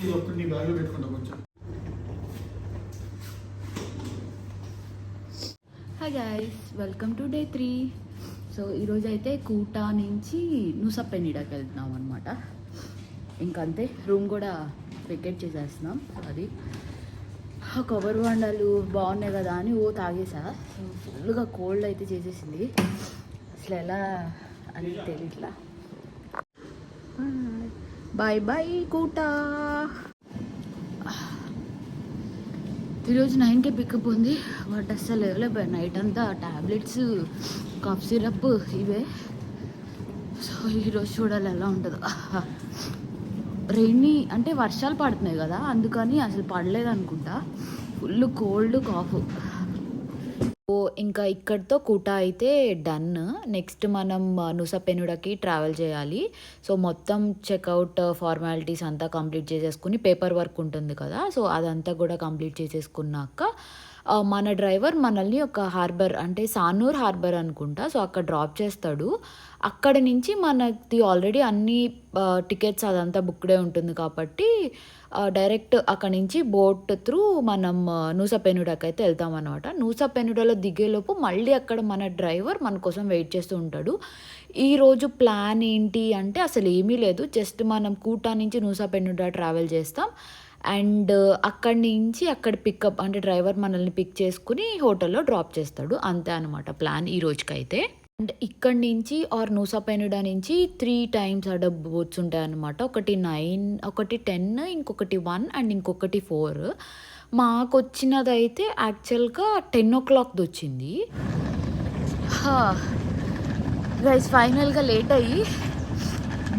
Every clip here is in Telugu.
ఇది ఒక్కటి నీ బ్యాగ్లో పెట్టుకుంటా కొంచెం. Hi guys, welcome to day 3. So ఈరోజు అయితే కూటా నుంచి నూసపెన్నిడాకి వెళ్తున్నాం అనమాట. ఇంకంతే, రూమ్ కూడా వెకేట్ చేసేస్తున్నాం. అది కొబ్బరి బొండాలు బాగున్నాయి కదా అని తాగేసా. సో ఫుల్గా కోల్డ్ అయితే చేసేసింది, అసలు ఎలా అని తెలియట్లా. బాయ్ బాయ్ కూటా. ఈరోజు 9కే పికప్ ఉంది, బట్ అస్సలు లేవలేకపోయా. నైట్ అంతా ట్యాబ్లెట్స్, కాఫ్ సిరప్ ఇవే. సో ఈరోజు చూడాలి ఎలా ఉంటుందో. రెయినీ అంటే వర్షాలు పడుతున్నాయి కదా, అందుకని అసలు పడలేదు అనుకుంటా. Full cold, cough. సో ఇంకా ఇక్కడితో కూటా అయితే డన్. నెక్స్ట్ మనం నూసపెన్నిడాకి ట్రావెల్ చేయాలి. సో మొత్తం చెక్అవుట్ ఫార్మాలిటీస్ అంతా కంప్లీట్ చేసేసుకుని, పేపర్ వర్క్ ఉంటుంది కదా, సో అదంతా కూడా కంప్లీట్ చేసేసుకున్నాక మన డ్రైవర్ మనల్ని ఒక హార్బర్, అంటే సానూర్ హార్బర్ అనుకుంటా, సో అక్కడ డ్రాప్ చేస్తాడు. అక్కడ నుంచి మనది ఆల్రెడీ అన్ని టికెట్స్ అదంతా బుక్డే ఉంటుంది కాబట్టి డైరెక్ట్ అక్కడ నుంచి బోట్ త్రూ మనం నూసపెన్నిడాకి అయితే వెళ్తామన్నమాట. నూసపెన్నిడాలో దిగేలోపు మళ్ళీ అక్కడ మన డ్రైవర్ మన కోసం వెయిట్ చేస్తూ ఉంటాడు. ఈరోజు ప్లాన్ ఏంటి అంటే అసలు ఏమీ లేదు, జస్ట్ మనం కూటా నుంచి నూసపెన్నిడా ట్రావెల్ చేస్తాం. అండ్ అక్కడి నుంచి అక్కడ పికప్, అంటే డ్రైవర్ మనల్ని పిక్ చేసుకుని హోటల్లో డ్రాప్ చేస్తాడు. అంతే అనమాట ప్లాన్ ఈ రోజుకైతే. అండ్ ఇక్కడి నుంచి నూసపెన్నిడా నుంచి 3 times బోట్స్ ఉంటాయి అన్నమాట. ఒకటి 9, ఒకటి 10, ఇంకొకటి 1 అండ్ ఇంకొకటి 4. మాకు వచ్చినదైతే యాక్చువల్గా 10 o'clock వచ్చింది. గైస్ ఫైనల్గా లేట్ అయ్యి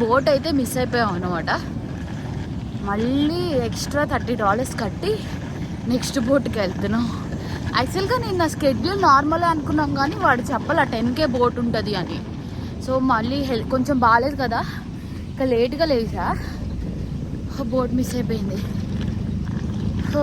బోట్ అయితే మిస్ అయిపోయాం అనమాట. మళ్ళీ ఎక్స్ట్రా $30 కట్టి నెక్స్ట్ బోట్కి వెళ్తున్నాం. యాక్చువల్గా నేను నా స్కెడ్యూల్ నార్మలే అనుకున్నాం, కానీ వాడు చెప్పాల 10K బోట్ ఉంటుంది అని. సో మళ్ళీ కొంచెం బాగాలేదు కదా, ఇంకా లేట్గా లేసా, బోట్ మిస్ అయిపోయింది. సో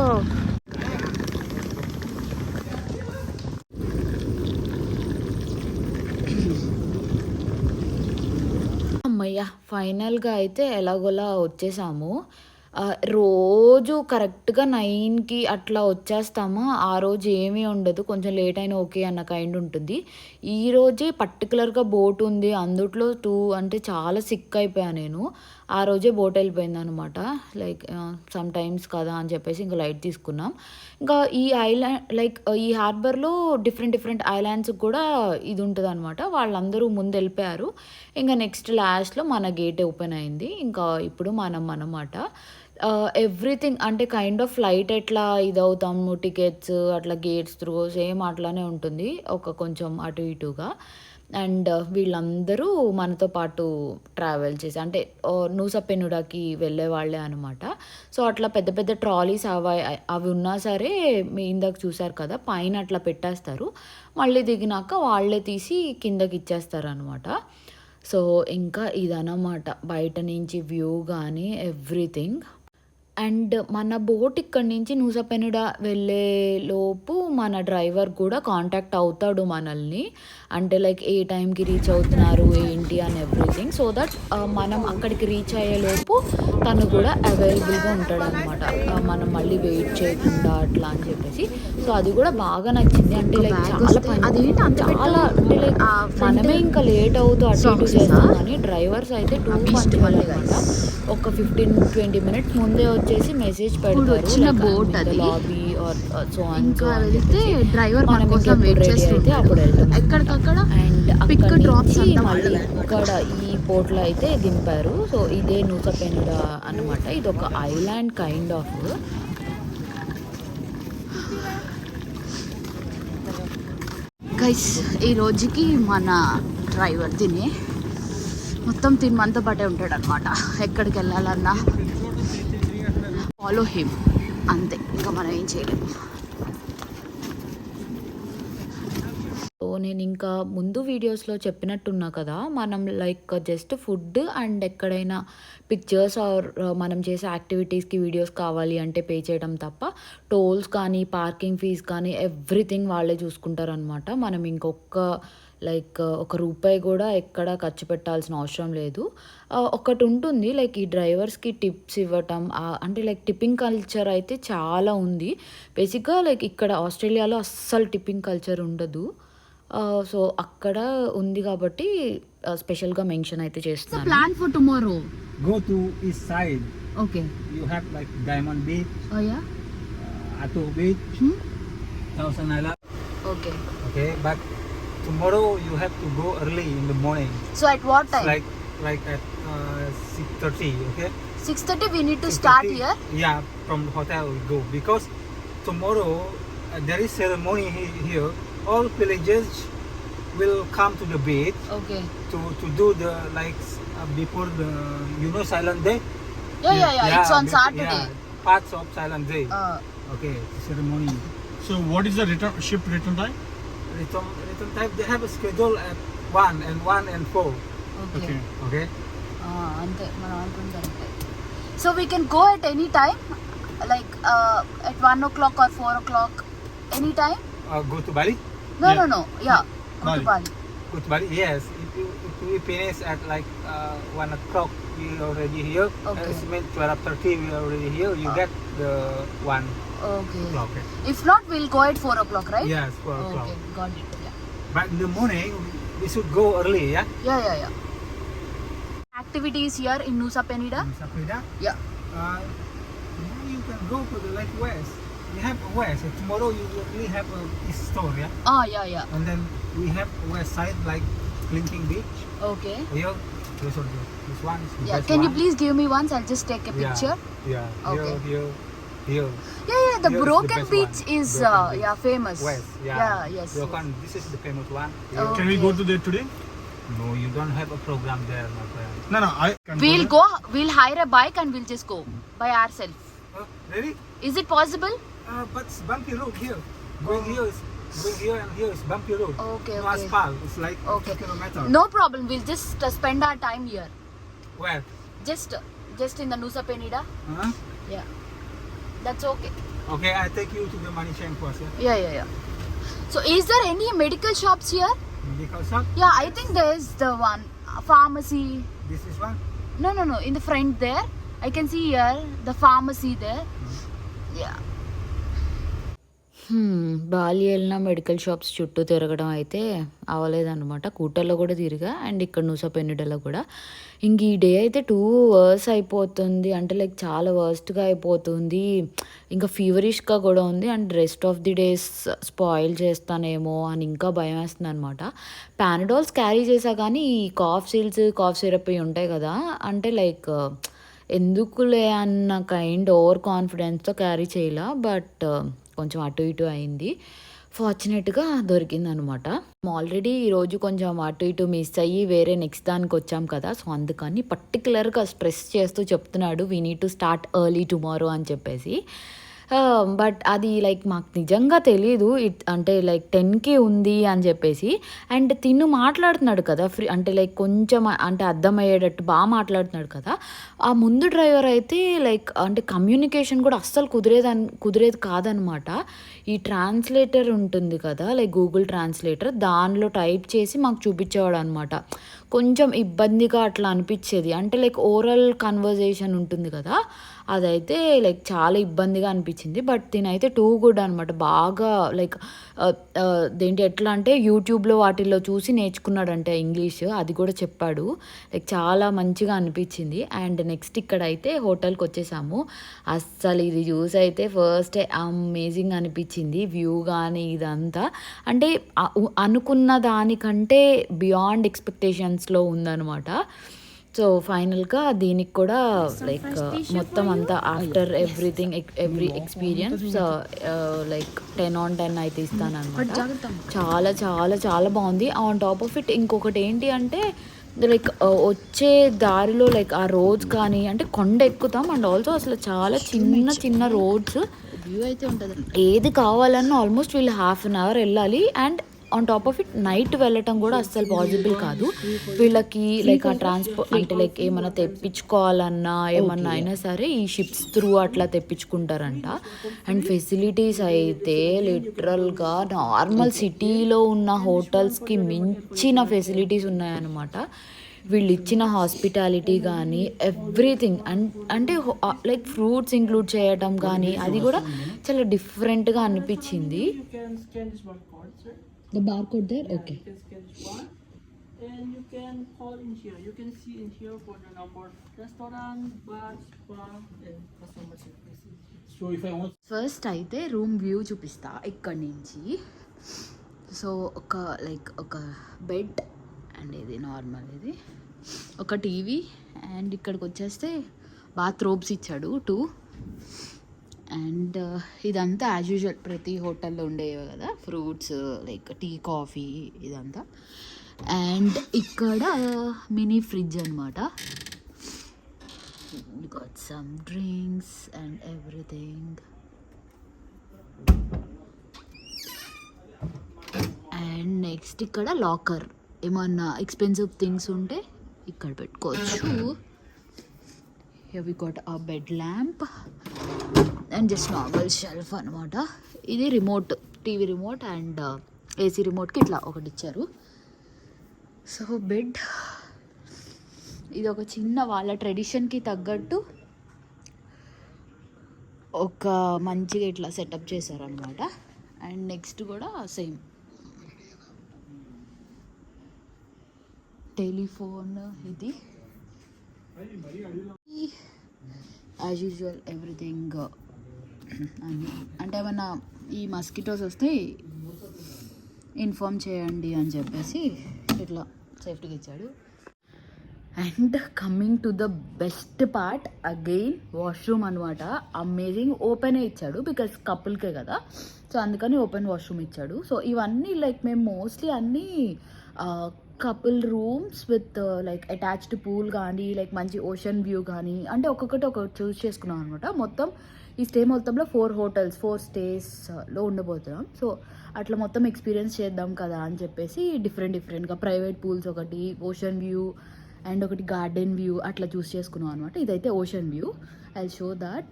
అమ్మయ్య, ఫైనల్గా అయితే ఎలాగోలా వచ్చేసాము. రోజు కరెక్ట్గా 9కి అట్లా వచ్చేస్తామా, ఆ రోజు ఏమీ ఉండదు, కొంచెం లేట్ అయినా ఓకే అన్న కైండ్ ఉంటుంది. ఈరోజే పర్టికులర్గా బోట్ ఉంది, అందుట్లో 2 అంటే చాలా సిక్ అయిపోయాను నేను. ఆ రోజే బోట్ వెళ్ళిపోయింది అనమాట. లైక్ సమ్ టైమ్స్ కదా అని చెప్పేసి ఇంకా లైట్ తీసుకున్నాం. ఇంకా ఈ ఐలాండ్, లైక్ ఈ హార్బర్లో డిఫరెంట్ ఐలాండ్స్కి కూడా ఇది ఉంటుంది అనమాట. వాళ్ళందరూ ముందు వెళ్ళిపోయారు. ఇంకా నెక్స్ట్ లాస్ట్లో మన గేట్ ఓపెన్ అయింది. ఇంకా ఇప్పుడు మనం అన్నమాట ఎవ్రీథింగ్, అంటే కైండ్ ఆఫ్ ఫ్లైట్ ఎట్లా ఇదవుతాము, టికెట్స్ అట్లా గేట్స్ త్రూ సేమ్ అట్లానే ఉంటుంది, ఒక కొంచెం అటు ఇటుగా. అండ్ వీళ్ళందరూ మనతో పాటు ట్రావెల్ చేసి, అంటే నూసపెన్నిడాకి వెళ్ళే వాళ్ళే అనమాట. సో అట్లా పెద్ద పెద్ద ట్రాలీస్ అవి ఉన్నా సరే, మీ ఇందాక చూసారు కదా పైన అట్లా పెట్టేస్తారు, మళ్ళీ దిగినాక వాళ్ళే తీసి కిందకి ఇచ్చేస్తారు అనమాట. సో ఇంకా ఇదన్నమాట బయట నుంచి వ్యూ కానీ ఎవ్రీథింగ్. అండ్ మన బోట్ ఇక్కడి నుంచి నూసపెన్నిడా వెళ్ళేలోపు మన డ్రైవర్ కూడా కాంటాక్ట్ అవుతాడు మనల్ని, అంటే లైక్ ఏ టైంకి రీచ్ అవుతున్నారు ఏంటి అని ఎవ్రీథింగ్, సో దట్ మనం అక్కడికి రీచ్ అయ్యేలోపు తను కూడా అవైలబుల్గా ఉంటాడు అనమాట, మనం మళ్ళీ వెయిట్ చేయకుండా అట్లా అని చెప్పేసి. సో అది కూడా బాగా నచ్చింది. అంటే లైక్ చాలా అంటే లైక్ మనమే ఇంకా లేట్ అవుతూ అటు ఇటు చేస్తాం, కానీ డ్రైవర్స్ అయితే 2 పంచుకోవాలన్నమాట. ఒక 15-20 minutes ముందే వచ్చేసి మెసేజ్ పెడతారు, బోట్ అది లాబీ ఆర్ సో ఇంకా వెళ్తే డ్రైవర్ మన కోసం వెయిట్ చేస్తుంటే అప్పుడు వెళ్తాం ఎక్కడికక్కడ. అండ్ పిక్ డ్రాప్స్ మళ్ళీ ఇక్కడ ఈ పోర్ట్లో అయితే దింపారు. సో ఇదే నూసపెన్నిడా అన్నమాట. ఇది ఒక ఐలాండ్ కైండ్ ఆఫ్. గైస్ ఈ రోజుకి మన డ్రైవర్ మొత్తం తినమంతా పాటే ఉంటాడు అనమాట. ఎక్కడికి వెళ్ళాలన్నా ఫాలో హిమ్, అంతే, ఇంకా మనం ఏం చేయలేము. సో నేను ఇంకా ముందు వీడియోస్లో చెప్పినట్టున్నా కదా, మనం లైక్ జస్ట్ ఫుడ్ అండ్ ఎక్కడైనా పిక్చర్స్ ఆర్ మనం చేసే యాక్టివిటీస్కి వీడియోస్ కావాలి అంటే పే చేయడం తప్ప, టోల్స్ కానీ పార్కింగ్ ఫీజ్ కానీ ఎవ్రీథింగ్ వాళ్ళే చూసుకుంటారనమాట. మనం ఇంకొక లైక్ ఒక రూపాయి కూడా ఎక్కడ ఖర్చు పెట్టాల్సిన అవసరం లేదు. ఒకటి ఉంటుంది లైక్ ఈ డ్రైవర్స్కి టిప్స్ ఇవ్వటం, అంటే లైక్ టిప్పింగ్ కల్చర్ అయితే చాలా ఉంది. బేసిక్గా లైక్ ఇక్కడ ఆస్ట్రేలియాలో అస్సలు టిప్పింగ్ కల్చర్ ఉండదు. సో అక్కడ ఉంది కాబట్టి స్పెషల్గా మెన్షన్ అయితే So చేస్తున్నాను. plan for tomorrow. Go to east side. Okay. You have like Diamond Beach, Oh yeah. Atoll Beach, Hmm? Thousand Island. Okay. Okay, but tomorrow you have to go early in the morning. So at what It's time? like at 6:30. Okay. 6:30 we need to start 6:30, here. Yeah, from the hotel we go because tomorrow there is ceremony here. All villagers will come to the beach Okay. to do the like before the Silent Day. Yeah. It's on Saturday. Yeah, parts of Silent Day. Okay, ceremony. So what is the ship return time? Return time they have a schedule at 1 and 4. Okay. Okay. అంతే మనం అనుకుంది అంతే. So we can go at any time, like at 1 o'clock or 4 o'clock, any time. Go to Bali. No. Yeah. Go to Bali. Bali. Go to Bali. Yes. If we finish at like 1 o'clock, we already here. Okay. It's meant 12:30. We already here. You get the 1 Okay. o'clock. Okay. If not, we'll go at 4 o'clock, right? Yes, 4 o'clock. Okay. Got it. Yeah. But in the morning, we should go early. Yeah. Yeah. Activities here in Nusa Penida. Sapeda. Yeah. You can go to the Lake West. We have a west. Tomorrow you only have a east store. Yeah. Yeah. And then we have west side like Clinking Beach. Okay. Here, this one is the Yeah. best Can you one. please give me once? I'll just take a picture. Yeah. Okay. Here. Yeah. The Here is the Broken best Beach one. is Broken Beach. famous. West. Yeah. Yes. Broken. This is the famous one. Oh. Can we go to there today? No, you don't have a program there, my friend. No, I can We'll go. We'll hire a bike and we'll just go by ourselves. Really? Is it possible? But it's bumpy road here. Going here and here is bumpy road. Okay, No okay. asphalt. It's like Okay. 2 kilometers. No problem. We'll just spend our time here. Where? Just in the Nusa Penida. Huh? Yeah. That's okay. Okay, I take you to the Manichang first. Yeah? Yeah. So is there any medical shops here? Medical shop. Yeah, I think there's the one pharmacy. This is one. No. In the front there, I can see here the pharmacy there. Yeah. Bali వెళ్ళిన మెడికల్ షాప్స్ చుట్టూ తిరగడం అయితే అవ్వలేదన్నమాట. కూటర్లో కూడా తిరిగా అండ్ ఇక్కడ నూసా పెన్నిడలో కూడా. ఇంక ఈ డే అయితే 2 అవర్స్ అయిపోతుంది, అంటే లైక్ చాలా వర్స్ట్గా అయిపోతుంది, ఇంకా ఫీవరిష్గా కూడా ఉంది and rest of the days spoil చేస్తానేమో అని ఇంకా భయం వేస్తుంది అనమాట. పానడాల్స్ క్యారీ చేసా కానీ ఈ కాఫ్ సిరప్ ఇవి ఉంటాయి కదా, అంటే లైక్ ఎందుకులే అన్న కైండ్ ఓవర్ కాన్ఫిడెన్స్తో క్యారీ చేయాల. బట్ కొంచెం అటు ఇటు అయింది. ఫార్చునేట్గా దొరికిందనమాట. ఆల్రెడీ ఈరోజు కొంచెం అటు ఇటు మిస్ అయ్యి వేరే నెక్స్ట్ దానికి వచ్చాం కదా, సో అందుకని పర్టికులర్గా స్ట్రెస్ చేస్తూ చెప్తున్నాడు we need to start early tomorrow అని చెప్పేసి. బట్ అది లైక్ మాకు నిజంగా తెలీదు అంటే లైక్ 10కి ఉంది అని చెప్పేసి. అండ్ తిను మాట్లాడుతున్నాడు కదా అంటే లైక్ కొంచెం అంటే అర్థమయ్యేటట్టు బాగా మాట్లాడుతున్నాడు కదా. ఆ ముందు డ్రైవర్ అయితే లైక్ అంటే కమ్యూనికేషన్ కూడా అస్సలు కుదిరేది కాదనమాట. ఈ ట్రాన్స్లేటర్ ఉంటుంది కదా లైక్ గూగుల్ ట్రాన్స్లేటర్, దానిలో టైప్ చేసి మాకు చూపించేవాడు అనమాట. కొంచెం ఇబ్బందిగా అట్లా అనిపించేది, అంటే లైక్ ఓరల్ కన్వర్జేషన్ ఉంటుంది కదా, అదైతే లైక్ చాలా ఇబ్బందిగా అనిపించింది. బట్ దీనైతే టూ గుడ్ అనమాట. బాగా లైక్ దేంటి ఎట్లా అంటే యూట్యూబ్లో వాటిల్లో చూసి నేర్చుకున్నాడంటే ఇంగ్లీష్, అది కూడా చెప్పాడు. లైక్ చాలా మంచిగా అనిపించింది. అండ్ నెక్స్ట్ ఇక్కడైతే హోటల్కి వచ్చేసాము. అస్సలు ఇది చూసి అయితే ఫస్ట్ అమేజింగ్ అనిపించింది వ్యూ కానీ ఇదంతా, అంటే అనుకున్న దానికంటే బియాండ్ ఎక్స్పెక్టేషన్స్లో ఉందన్నమాట. సో ఫైనల్గా దీనికి కూడా లైక్ మొత్తం అంతా after every experience like 10 on 10 అయితే ఇస్తాను అనమాట. చాలా చాలా చాలా బాగుంది. ఆన్ టాప్ ఆఫ్ ఇట్ ఇంకొకటి ఏంటి అంటే లైక్ వచ్చే దారిలో లైక్ ఆ రోడ్స్ కానీ అంటే కొండ ఎక్కుతాం అండ్ ఆల్సో అసలు చాలా చిన్న రోడ్స్, వ్యూ అయితే ఉంటుంది. ఏది కావాలన్నా ఆల్మోస్ట్ వీళ్ళు 1/2 an hour వెళ్ళాలి. And on top of it night వెళ్ళటం కూడా అస్సలు పాసిబుల్ కాదు. వీళ్ళకి లైక్ ఆ ట్రాన్స్పోర్ట్ అంటే లైక్ ఏమైనా తెప్పించుకోవాలన్నా ఏమన్నా అయినా సరే ఈ షిప్స్ త్రూ అట్లా తెప్పించుకుంటారంట. అండ్ ఫెసిలిటీస్ అయితే లిటరల్గా నార్మల్ సిటీలో ఉన్న హోటల్స్కి మించిన ఫెసిలిటీస్ ఉన్నాయన్నమాట. వీళ్ళు ఇచ్చిన హాస్పిటాలిటీ కానీ ఎవ్రీథింగ్ అంటే లైక్ ఫ్రూట్స్ ఇంక్లూడ్ చేయడం కానీ అది కూడా చాలా డిఫరెంట్గా అనిపించింది. The bar code there okay. And you can call in here. You can see in here for the number restaurant, bar, spa, and customer service. So if I want first అయితే రూమ్ వ్యూ చూపిస్తా ఇక్కడి నుంచి. సో ఒక బెడ్ అండ్ ఇది నార్మల్, ఇది ఒక టీవీ అండ్ ఇక్కడికి వచ్చేస్తే బాత్రూమ్స్ ఇచ్చాడు 2. అండ్ ఇదంతా యాజ్ యూజువల్ ప్రతి హోటల్లో ఉండేవి కదా, ఫ్రూట్స్ లైక్ టీ కాఫీ ఇదంతా. అండ్ ఇక్కడ మినీ ఫ్రిడ్జ్ అనమాట. Got some drinks and everything. And next ఇక్కడ లాకర్, ఏమన్నా ఎక్స్పెన్సివ్ థింగ్స్ ఉంటే ఇక్కడ పెట్టుకోవచ్చు. Here we got a bed lamp and just normal shelf అనమాట. ఇది remote, TV remote and AC రిమోట్కి ఇట్లా ఒకటి ఇచ్చారు. సో బెడ్ ఇది ఒక చిన్న వాళ్ళ ట్రెడిషన్కి తగ్గట్టు ఒక మంచిగా ఇట్లా సెటప్ చేశారనమాట. అండ్ నెక్స్ట్ కూడా సేమ్ టెలిఫోన్, ఇది యాజ్ యూజువల్ ఎవ్రీథింగ్. అంటే ఏమన్నా ఈ మస్కిటోస్ వస్తే ఇన్ఫార్మ్ చేయండి అని చెప్పేసి ఇట్లా సేఫ్టీగా ఇచ్చాడు. And coming to the best part again washroom అనమాట. అమేజింగ్, ఓపెనే ఇచ్చాడు బికాస్ కపుల్కే కదా, సో అందుకని ఓపెన్ వాష్రూమ్ ఇచ్చాడు. సో ఇవన్నీ లైక్ మేము మోస్ట్లీ అన్నీ couple rooms with like attached pool కానీ లైక్ మంచి ఓషన్ వ్యూ కానీ అంటే ఒక్కొక్కటి చూస్ చేసుకున్నాం అనమాట. మొత్తం ఈ స్టే మొత్తంలో 4 హోటల్స్ 4 స్టేస్లో ఉండబోతున్నాం. సో అట్లా మొత్తం ఎక్స్పీరియన్స్ చేద్దాం కదా అని చెప్పేసి డిఫరెంట్గా ప్రైవేట్ పూల్స్ ఒకటి, ఓషన్ వ్యూ అండ్ ఒకటి గార్డెన్ వ్యూ అట్లా చూస్ చేసుకున్నాం అనమాట. ఇదైతే ocean view, I show that.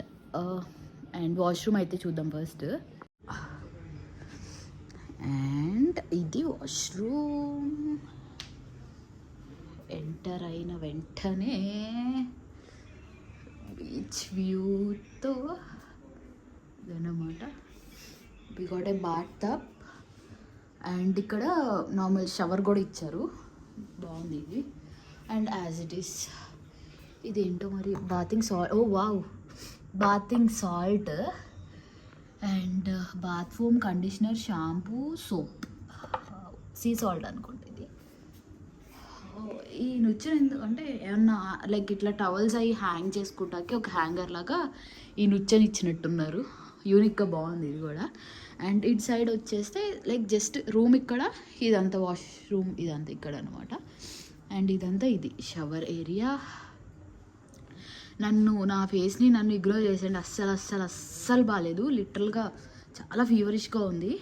And washroom అయితే చూద్దాం ఫస్ట్. అండ్ ఇది వాష్రూమ్. ఎంటర్ అయిన వెంటనే బీచ్ వ్యూతో ఇదన్నమాట. We got a bathtub and ఇక్కడ నార్మల్ షవర్ కూడా ఇచ్చారు, బాగుంది ఇది. అండ్ యాజ్ ఇట్ ఈస్ ఇదేంటో మరి bathing salt, oh wow, bathing salt and bath foam, conditioner, shampoo, soap, sea salt అనుకుంటా ఇది. ఈ నుచ్చని ఎందుకంటే ఏమన్నా లైక్ ఇట్లా టవల్స్ అవి హ్యాంగ్ చేసుకుంటాకి ఒక హ్యాంగర్ లాగా ఈ నుచ్చని ఇచ్చినట్టున్నారు. యూనిక్గా బాగుంది ఇది కూడా. అండ్ ఇటు సైడ్ వచ్చేస్తే లైక్ జస్ట్ రూమ్ ఇక్కడ, ఇదంతా వాష్రూమ్, ఇదంతా ఇక్కడ అనమాట. అండ్ ఇదంతా ఇది షవర్ ఏరియా. నా ఫేస్ని నన్ను ఇగ్నోర్ చేసేయండి, అస్సలు బాగాలేదు, లిటరల్గా చాలా ఫీవరిష్గా ఉంది.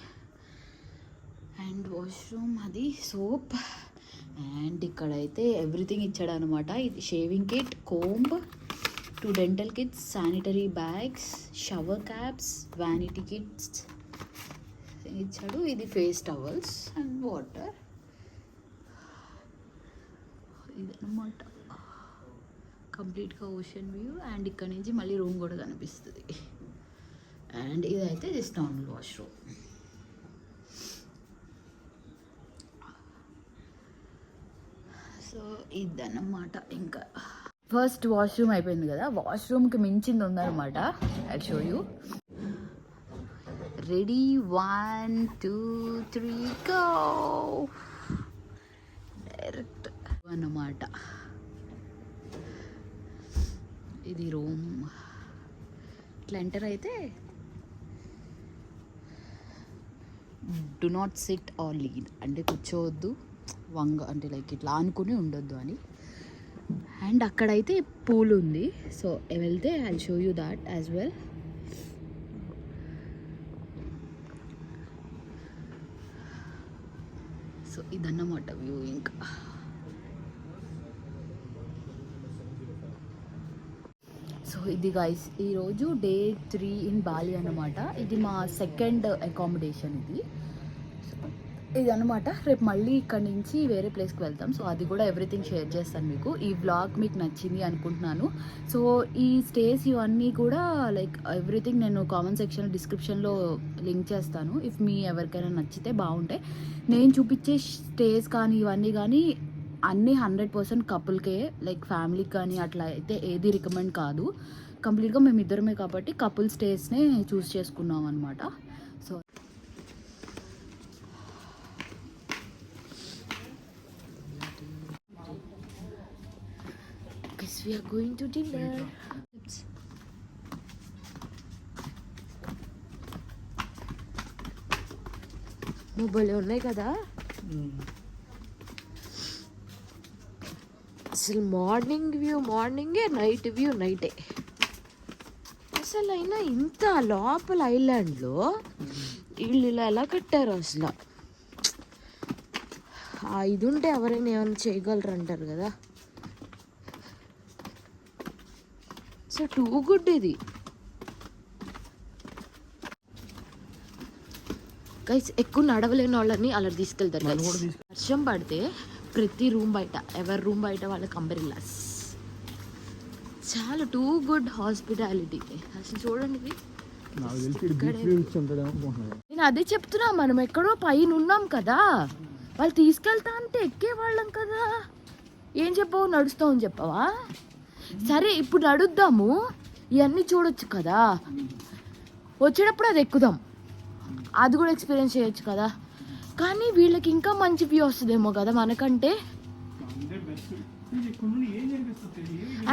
అండ్ వాష్రూమ్ అది, సోప్. అండ్ ఇక్కడైతే ఎవ్రీథింగ్ ఇచ్చాడు అనమాట. ఇది shaving kit, comb, 2 dental kits, sanitary bags, shower caps, vanity kits ఇచ్చాడు. ఇది ఫేస్ టవల్స్ అండ్ వాటర్. ఇదన్నమాట కంప్లీట్గా ఓషన్ వ్యూ. అండ్ ఇక్కడ నుంచి మళ్ళీ రూమ్ కూడా కనిపిస్తుంది. అండ్ ఇదైతే జస్ట్ నార్మల్ వాష్రూమ్. సో ఇదన్నమాట. ఇంకా ఫస్ట్ వాష్రూమ్ అయిపోయింది కదా, వాష్రూమ్కి మించింది ఉందన్నమాట. I show you. Ready, 1 2 3 go. Direct అన్నమాట. ఇది రూమ్. ఇట్లా ఎంటర్ అయితే do not sit or lean అంటే కూర్చోవద్దు, వంగ అంటే లైక్ ఇట్లా అనుకుని ఉండొద్దు అని. అండ్ అక్కడైతే పూల్ ఉంది, సో వెళ్తే I show you that as well. So ఇదన్నమాట వ్యూ. ఇంకా సో ఇది గైస్ ఈరోజు డే 3 ఇన్ బాలి అన్నమాట. ఇది మా సెకండ్ అకామిడేషన్. ఇది అనమాట. రేపు మళ్ళీ ఇక్కడ నుంచి వేరే ప్లేస్కి వెళ్తాం. సో అది కూడా ఎవ్రీథింగ్ షేర్ చేస్తాను మీకు. ఈ వ్లాగ్ మీకు నచ్చింది అనుకుంటున్నాను. సో ఈ స్టేస్ ఇవన్నీ కూడా లైక్ ఎవ్రీథింగ్ నేను కామెంట్ సెక్షన్ డిస్క్రిప్షన్లో లింక్ చేస్తాను. ఇఫ్ మీ ఎవరికైనా నచ్చితే బాగుంటాయి. నేను చూపించే స్టేస్ కానీ ఇవన్నీ కానీ అన్నీ 100% కపుల్కే, లైక్ ఫ్యామిలీకి కానీ అట్లా అయితే ఏది రికమెండ్ కాదు. కంప్లీట్గా మేము ఇద్దరమే కాబట్టి కపుల్ స్టేస్నే చూస్ చేసుకున్నాం అనమాట. So we are going to dinner. Mobile ఉన్నాయి కదా అసలు. మార్నింగ్ వ్యూ మార్నింగే, నైట్ వ్యూ నైటే. అసలు అయినా ఇంత లోపల ఐలాండ్లో వీళ్ళు ఇలా ఎలా కట్టారు అసలు? ఇది ఉంటే ఎవరైనా ఏమైనా చేయగలరు అంటారు కదా. సో టూ గుడ్ ఇది గైస్. ఎక్కువ నడవలేని వాళ్ళని అలా తీసుకెళ్తారు. వర్షం పడితే ప్రతి రూమ్ బయట, ఎవరి రూమ్ బయట వాళ్ళకి అంబ్రెల్లాస్. చాలా టూ గుడ్ హాస్పిటాలిటీ అసలు. చూడండి ఇది. నేను అదే చెప్తున్నా, మనం ఎక్కడో పైన ఉన్నాం కదా, వాళ్ళు తీసుకెళ్తా అంటే ఎక్కేవాళ్ళం కదా. ఏం చెప్పావు, నడుస్తామని చెప్పావా? సరే ఇప్పుడు నడుద్దాము, ఇవన్నీ చూడొచ్చు కదా. వచ్చేటప్పుడు అది ఎక్కుదాం, అది కూడా ఎక్స్పీరియన్స్ చేయొచ్చు కదా. కానీ వీళ్ళకి ఇంకా మంచి వ్యూ వస్తుందేమో కదా మనకంటే.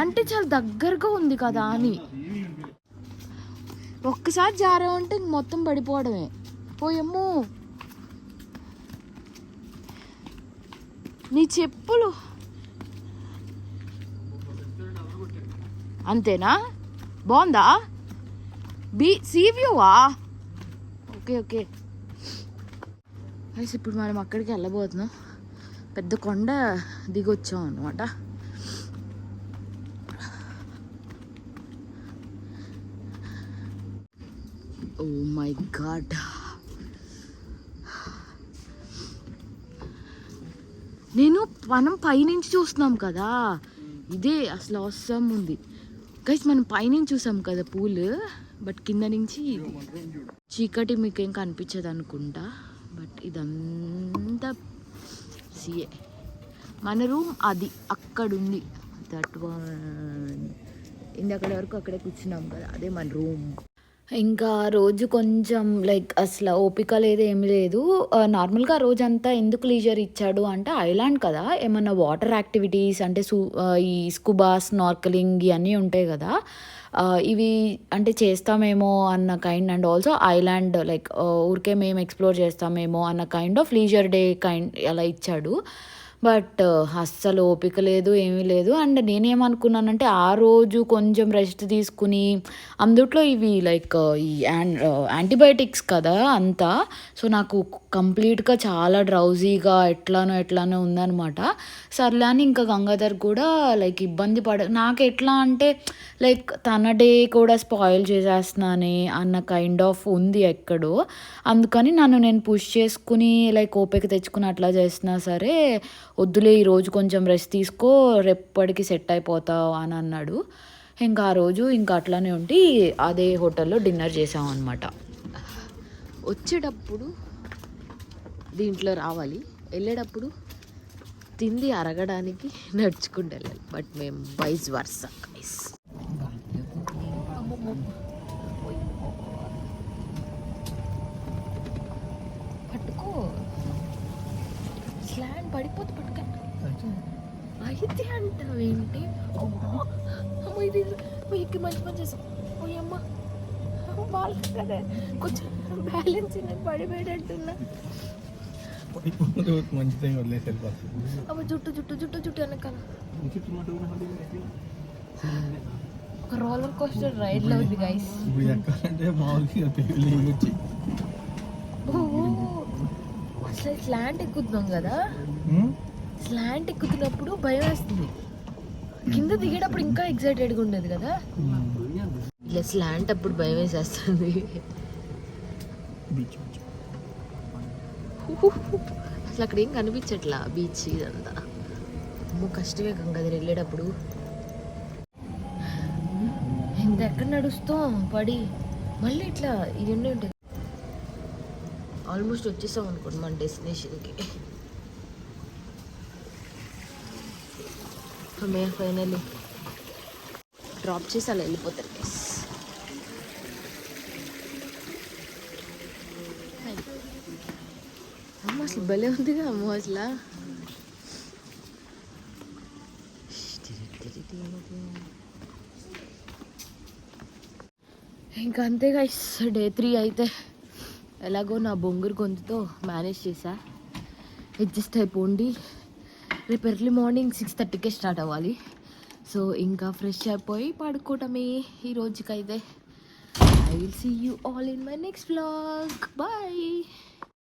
అంటే చాలా దగ్గరగా ఉంది కదా అని. ఒక్కసారి జారామంటే మొత్తం పడిపోవడమే. పోయమ్మో నీ చెప్పులు. అంతేనా? బాగుందా? సీ వ్యూవా? Okay okay. అయితే ఇప్పుడు మనం అక్కడికి వెళ్ళబోతున్నాం. పెద్ద కొండ దిగొచ్చాం అనమాట. ఓ మై గాడ్, మనం పైనుంచి చూస్తున్నాం కదా, ఇదే అసలు అవసరం ఉంది గైస్. మనం పైనుంచి చూసాం కదా పూల్, బట్ కింద నుంచి చీకటి మీకేం కనిపించదు అనుకుంటా. బట్ ఇదంతా సిఏ. మన రూమ్ అది అక్కడుంది. దట్ వన్ ఇందక్కడ వరకు అక్కడే కూర్చున్నాం కదా, అదే మన రూమ్. ఇంకా రోజు కొంచెం లైక్ అసలు ఓపిక లేదు, ఏమి లేదు. నార్మల్గా రోజంతా ఎందుకు లీజర్ ఇచ్చాడు అంటే, ఐలాండ్ కదా, ఏమన్నా వాటర్ యాక్టివిటీస్ అంటే ఈ స్కూబా, స్నార్కలింగ్ ఇవన్నీ ఉంటాయి కదా, ఇవి అంటే చేస్తామేమో అన్న kind. And also island like ఊరికే మేము ఎక్స్ప్లోర్ చేస్తామేమో అన్న kind of leisure day kind అలా ఇచ్చాడు. బట్ అస్సలు ఓపిక లేదు, ఏమీ లేదు. అండ్ నేనేమనుకున్నానంటే ఆ రోజు కొంచెం రెస్ట్ తీసుకుని, అందుట్లో ఇవి లైక్ ఈ యాంటీబయాటిక్స్ కదా అంతా. సో నాకు కంప్లీట్గా చాలా డ్రౌజీగా ఎట్లానో ఉందనమాట. సర్లే అని ఇంకా గంగాధర్ కూడా లైక్ ఇబ్బంది నాకు ఎట్లా అంటే లైక్ తన డే కూడా స్పాయిల్ చేసేస్తున్నానే అన్న కైండ్ ఆఫ్ ఉంది ఎక్కడో. అందుకని నేను పుష్ చేసుకుని లైక్ ఓపిక తెచ్చుకుని అట్లా చేసినా సరే, వద్దులే ఈరోజు కొంచెం రెస్ట్ తీసుకో, రేపటికి సెట్ అయిపోతావు అని అన్నాడు. ఇంకా ఆ రోజు ఇంకా అట్లానే ఉండి అదే హోటల్లో డిన్నర్ చేసాం అనమాట. వచ్చేటప్పుడు దీంట్లో రావాలి, వెళ్ళేటప్పుడు తిండి అరగడానికి నడుచుకుంటూ వెళ్ళాలి. బట్ మేము వైస్ వర్సా గైస్. పట్టుకో, స్లాండ్ పడిపోతు పట్టుక అయితే అంటావేంటి? అమ్మ ఇది ఎక్కి మంచి పని చేసాం. అమ్మ బాగా కదా, కొంచెం బ్యాలెన్స్ పడిపోయేటట్టున్నా. అమ్మ జుట్టు వెనకాల ఒక రోలర్ కోస్టర్ రైడ్ లో ఉంది గైస్. అసలు స్లాంట్ ఎక్కుతున్నాం కదా, స్లాంట్ ఎక్కుతున్నప్పుడు భయం వేస్తుంది, కింద దిగేటప్పుడు ఇంకా ఎక్సైటెడ్గా ఉండదు కదా. ఇలా స్లాంట్ అప్పుడు భయం వేసేస్తుంది. అసలు అక్కడ ఏం కనిపించట్లా బీచ్ ఇదంతా. అమ్మో కష్టమే గంగాధర్ వెళ్ళేటప్పుడు. ఇంత ఎక్కడ నడుస్తాం పడి మళ్ళీ ఇట్లా ఇవన్నీ ఉంటాయి. ఆల్మోస్ట్ వచ్చేసాం అనుకోండి మన డెస్టినేషన్కి. అమ్మయ్య ఫైనల్లీ డ్రాప్ చేసి అలా వెళ్ళిపోతారు గైస్. అమ్మ అసలు భలే ఉందిగా అమ్మ అసలు. ఇంకా అంతే గైస్, డే 3 అయితే ఎలాగో నా బొంగురు గొంతుతో మేనేజ్ చేశా. అడ్జస్ట్ అయిపోండి. రేపు ఎర్లీ మార్నింగ్ 6:30కే స్టార్ట్ అవ్వాలి. సో ఇంకా ఫ్రెష్ అయిపోయి పడుకోవటమే ఈ రోజుకైతే. I will see you all in my next vlog. Bye.